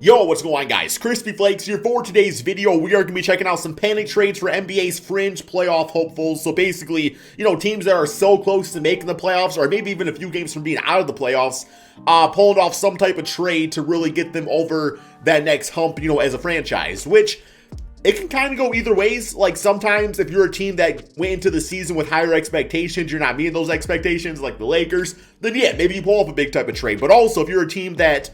Yo, what's going on, guys? Crispy Flakes here. For today's video, we are going to be checking out some panic trades for NBA's fringe playoff hopefuls. So basically, teams that are so close to making the playoffs, or maybe even a few games from being out of the playoffs, pulling off some type of trade to really get them over that next hump, as a franchise, which it can kind of go either ways. Like sometimes if you're a team that went into the season with higher expectations, you're not meeting those expectations like the Lakers, then yeah, maybe you pull off a big type of trade. But also if you're a team that,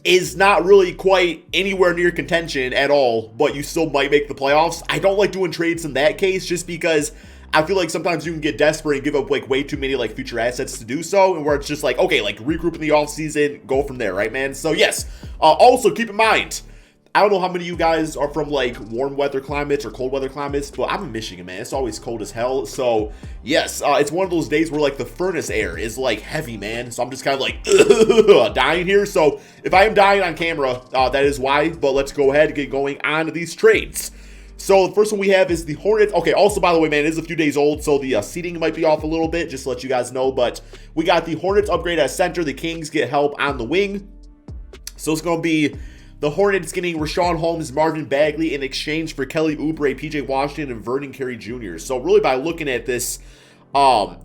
is not really quite anywhere near contention at all, but you still might make the playoffs, I don't like doing trades in that case, just because I feel like sometimes you can get desperate and give up way too many future assets to do so, and where it's just okay, regroup in the offseason, go from there, right, man? So yes, also keep in mind, I don't know how many of you guys are from warm weather climates or cold weather climates, but I'm in Michigan, man. It's always cold as hell. So yes, it's one of those days where the furnace air is heavy, man. So I'm just kind of dying here. So if I am dying on camera, that is why. But let's go ahead and get going on to these trades. So the first one we have is the Hornets. Okay, also, by the way, man, it is a few days old, so the seating might be off a little bit, just to let you guys know. But we got the Hornets upgrade at center. The Kings get help on the wing. So it's going to be the Hornets getting Rashawn Holmes, Marvin Bagley in exchange for Kelly Oubre, PJ Washington, and Vernon Carey Jr. So really by looking at this, the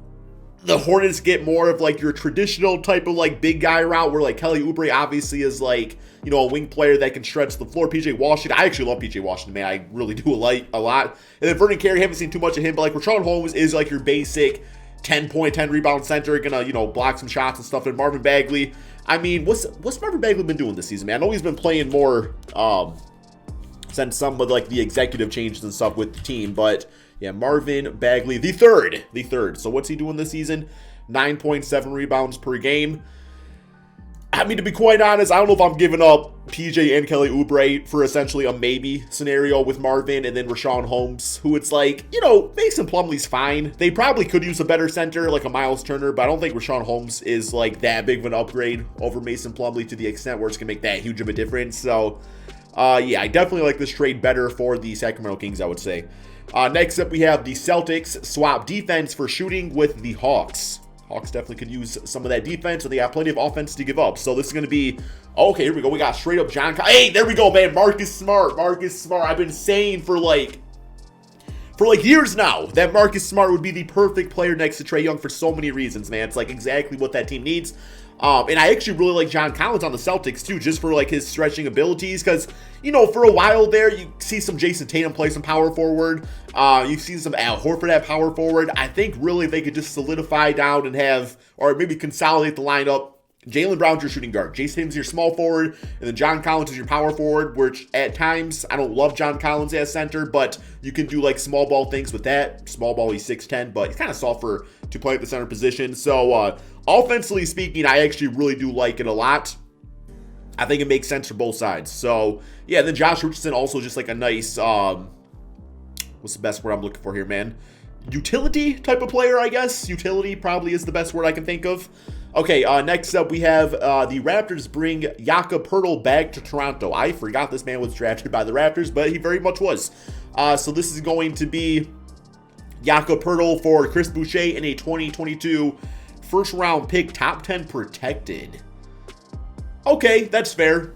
Hornets get more of your traditional type of big guy route where Kelly Oubre obviously is a wing player that can stretch the floor. PJ Washington, I actually love PJ Washington, man. I really do like a lot. And then Vernon Carey, haven't seen too much of him, but Rashawn Holmes is your basic 10-point, 10-rebound center, gonna, block some shots and stuff. And Marvin Bagley, I mean, what's Marvin Bagley been doing this season, man? I know he's been playing more since some of the executive changes and stuff with the team, but yeah, Marvin Bagley, the third. So what's he doing this season? 9.7 rebounds per game. I mean, to be quite honest, I don't know if I'm giving up PJ and Kelly Oubre for essentially a maybe scenario with Marvin and then Rashawn Holmes, who it's Mason Plumlee's fine. They probably could use a better center, like a Miles Turner, but I don't think Rashawn Holmes is that big of an upgrade over Mason Plumlee to the extent where it's going to make that huge of a difference. So, yeah, I definitely like this trade better for the Sacramento Kings, I would say. Next up, we have the Celtics swap defense for shooting with the Hawks. Hawks definitely could use some of that defense, and they have plenty of offense to give up. So this is going to be, okay, here we go. We got straight up John. Hey, there we go, man. Marcus Smart. I've been saying for years now that Marcus Smart would be the perfect player next to Trae Young for so many reasons, man. It's exactly what that team needs. And I actually really like John Collins on the Celtics too, just for his stretching abilities, because for a while there you see some Jason Tatum play some power forward, you've seen some Al Horford at power forward. I think really they could just solidify down and have, or maybe consolidate the lineup. Jaylen Brown's your shooting guard, Jason Tatum's your small forward, and then John Collins is your power forward, which at times, I don't love John Collins as center, but you can do small ball things with that. Small ball, he's 6'10", but he's kind of soft to play at the center position. So, offensively speaking, I actually really do like it a lot. I think it makes sense for both sides. So, yeah, then Josh Richardson also just a nice, what's the best word I'm looking for here, man? Utility type of player, I guess. Utility probably is the best word I can think of. Okay, next up we have the Raptors bring Jakob Poeltl back to Toronto. I forgot this man was drafted by the Raptors, but he very much was. So this is going to be Jakob Poeltl for Chris Boucher in a 2022 first-round pick, top 10 protected. Okay, that's fair.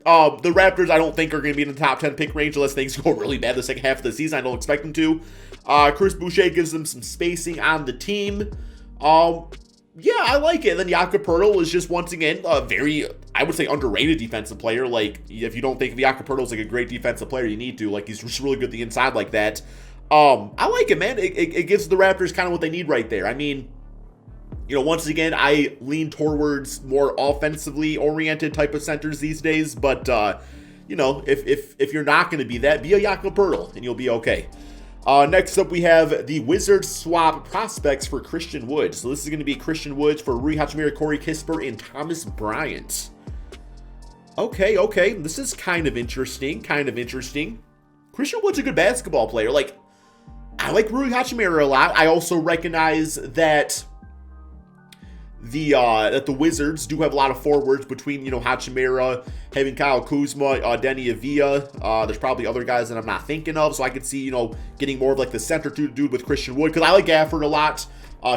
The Raptors, I don't think, are going to be in the top 10 pick range unless things go really bad the second half of the season. I don't expect them to. Chris Boucher gives them some spacing on the team. Yeah, I like it. And then Jakob Poeltl is just, once again, a very, I would say, underrated defensive player. If you don't think of Jakob Poeltl as a great defensive player, you need to. He's just really good at the inside like that. I like it, man. It gives the Raptors kind of what they need right there. I mean, once again, I lean towards more offensively oriented type of centers these days. But, if you're not going to be that, be a Jakob Poeltl and you'll be okay. Next up, we have the Wizards swap prospects for Christian Wood. So this is going to be Christian Wood for Rui Hachimura, Corey Kispert, and Thomas Bryant. Okay. This is kind of interesting. Christian Wood's a good basketball player. I like Rui Hachimura a lot. I also recognize that that the Wizards do have a lot of forwards between, Hachimura, having Kyle Kuzma, Denny Avila. There's probably other guys that I'm not thinking of, so I could see, getting more of like the center dude with Christian Wood, because I like Gafford a lot.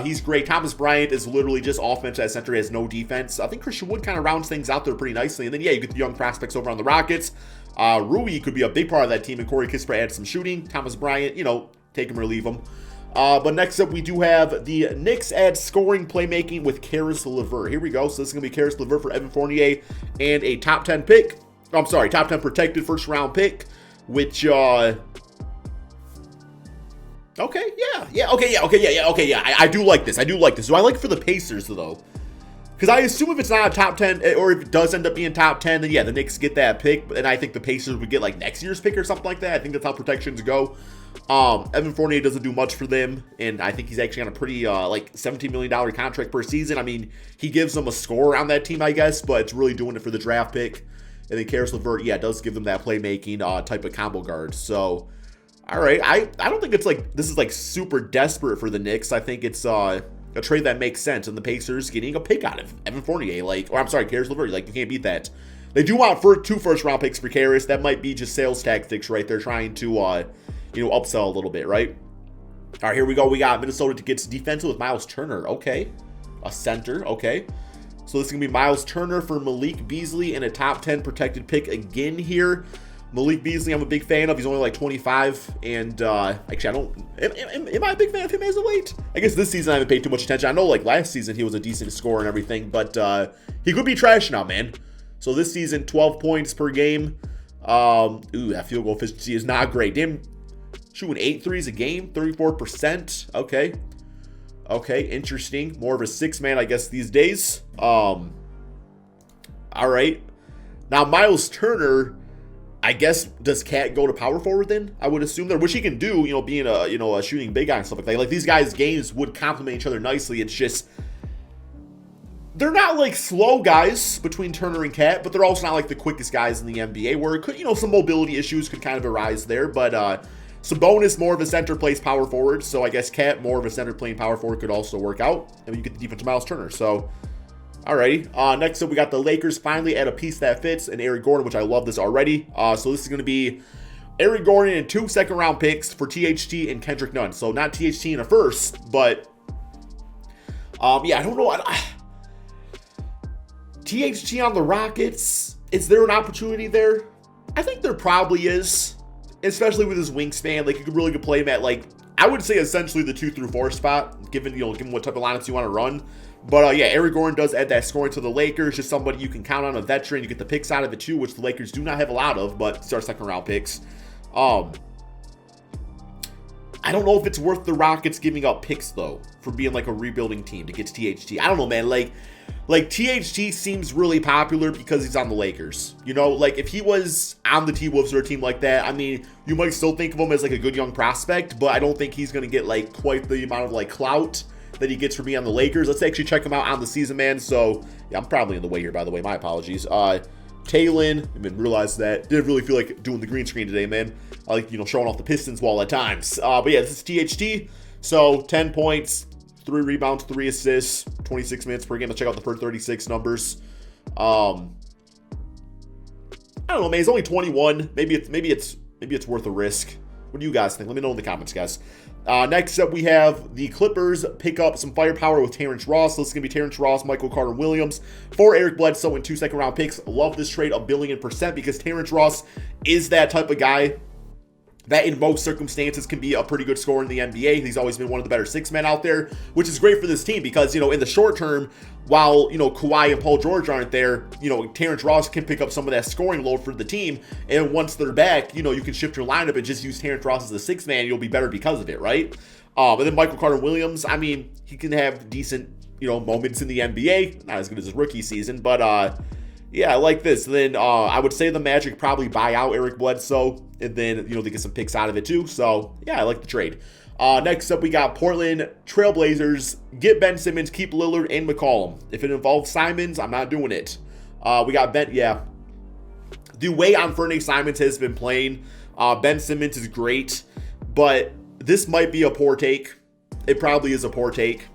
He's great. Thomas Bryant is literally just offense at center. He has no defense. I think Christian Wood kind of rounds things out there pretty nicely. And then, you get the young prospects over on the Rockets. Rui could be a big part of that team, and Corey Kispert adds some shooting. Thomas Bryant, take him or leave him. But next up, we do have the Knicks add scoring playmaking with Caris LeVert. Here we go. So this is going to be Caris LeVert for Evan Fournier and a top 10 pick. I'm sorry, top 10 protected first round pick, which, okay, I do like this. Do I like it for the Pacers, though? Because I assume if it's not a top 10, or if it does end up being top 10, then the Knicks get that pick, and I think the Pacers would get, like, next year's pick or something like that. I think that's how protections go. Evan Fournier doesn't do much for them, and I think he's actually on a pretty, $17 million contract per season. I mean, he gives them a score on that team, I guess, but it's really doing it for the draft pick. And then Caris LeVert, does give them that playmaking type of combo guard. So, all right, I don't think it's like this is like super desperate for the Knicks. I think it's a trade that makes sense, and the Pacers getting a pick out of Evan Fournier, Caris LeVert, you can't beat that. They do want 2 first-round picks for Caris. That might be just sales tactics, right? They're trying to, upsell a little bit, right? All right, here we go. We got Minnesota gets defensive with Miles Turner. Okay, a center. Okay, so this is gonna be Miles Turner for Malik Beasley and a top 10 protected pick again here. Malik Beasley, I'm a big fan of. He's only like 25, and actually, I don't. Am I a big fan of him as of late? I guess this season I haven't paid too much attention. I know like last season he was a decent scorer and everything, but he could be trash now, man. So this season, 12 points per game. That field goal efficiency is not great. Damn, shooting 8 threes a game, 34%. Okay, interesting. More of a 6-man, I guess, these days. All right. Now Miles Turner, I guess, does Cat go to power forward then? I would assume there, which he can do, being a shooting big guy and stuff like that. Like these guys' games would complement each other nicely. It's just they're not like slow guys between Turner and Cat, but they're also not like the quickest guys in the NBA, where it could, some mobility issues could kind of arise there. But Sabonis more of a center, plays power forward, so I guess Cat more of a center playing power forward could also work out, and you get the defensive Miles Turner. So alrighty. Next up, we got the Lakers finally add a piece that fits, and Eric Gordon, which I love this already. So this is going to be Eric Gordon and 2 second-round picks for THT and Kendrick Nunn. So not THT in a first, but I don't know. THT on the Rockets, is there an opportunity there? I think there probably is, especially with his wingspan. Like, you could really play him at, like, I would say essentially the 2 through 4 spot, given what type of lineups you want to run. But Eric Gordon does add that scoring to the Lakers. Just somebody you can count on, a veteran. You get the picks out of it too, which the Lakers do not have a lot of, but these are second-round picks. I don't know if it's worth the Rockets giving up picks, though, for being like a rebuilding team to get to THT. I don't know, man. Like THT seems really popular because he's on the Lakers. Like if he was on the T-Wolves or a team like that, I mean, you might still think of him as like a good young prospect, but I don't think he's going to get like quite the amount of like clout that he gets for being on the Lakers. Let's actually check him out on the season, man. So yeah, I'm probably in the way here, by the way. My apologies. Talon, I didn't realize that. Didn't really feel like doing the green screen today, man. I like, showing off the Pistons wall at times. But yeah, this is THT. So 10 points, 3 rebounds, 3 assists, 26 minutes per game. Let's check out the first 36 numbers. I don't know, man. He's only 21. Maybe it's worth a risk. What do you guys think? Let me know in the comments, guys. Next up, we have the Clippers pick up some firepower with Terrence Ross. So this is going to be Terrence Ross, Michael Carter-Williams for Eric Bledsoe and 2 second-round picks. Love this trade 1,000,000,000% because Terrence Ross is that type of guy that in most circumstances can be a pretty good scorer in the NBA. He's always been one of the better 6-men out there, which is great for this team because, in the short term, while, Kawhi and Paul George aren't there, Terrence Ross can pick up some of that scoring load for the team. And once they're back, you can shift your lineup and just use Terrence Ross as a 6-man. You'll be better because of it, right? And then Michael Carter-Williams, I mean, he can have decent, moments in the NBA. Not as good as his rookie season, but, yeah, I like this. And then I would say the Magic probably buy out Eric Bledsoe, and then, they get some picks out of it too. So, yeah, I like the trade. Next up, we got Portland Trailblazers. Get Ben Simmons, keep Lillard and McCollum. If it involves Simons, I'm not doing it. We got Ben, yeah. The way Anfernee Simons has been playing, Ben Simmons is great, but this might be a poor take. It probably is a poor take.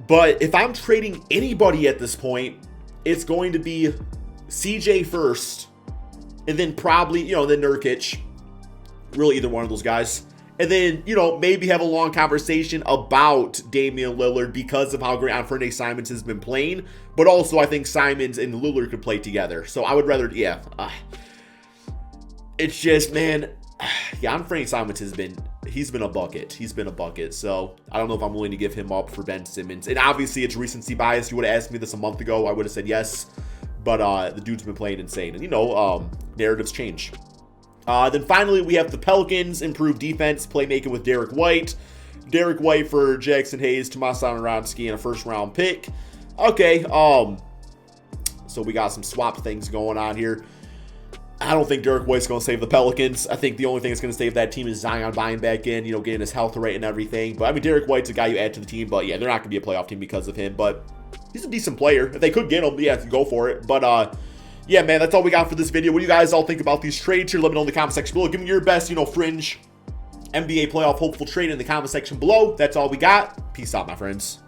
But if I'm trading anybody at this point, it's going to be CJ first, and then probably, then Nurkic. Really either one of those guys. And then, maybe have a long conversation about Damian Lillard because of how great Anfernee Simons has been playing. But also, I think Simons and Lillard could play together. So I would rather, it's just, man, Anfernee Simons he's been a bucket. He's been a bucket. So I don't know if I'm willing to give him up for Ben Simmons. And obviously, it's recency bias. You would have asked me this a month ago, I would have said yes. But the dude's been playing insane. And, narratives change. Then finally, we have the Pelicans, improved defense, playmaking with Derek White. Derek White for Jackson Hayes, Tomas Satoransky, and a first-round pick. Okay, so we got some swap things going on here. I don't think Derek White's going to save the Pelicans. I think the only thing that's going to save that team is Zion buying back in, getting his health right and everything. But, Derek White's a guy you add to the team. But, yeah, they're not going to be a playoff team because of him. But he's a decent player. If they could get him, yeah, go for it. But, yeah, man, that's all we got for this video. What do you guys all think about these trades here? Let me know in the comment section below. Give me your best, fringe NBA playoff hopeful trade in the comment section below. That's all we got. Peace out, my friends.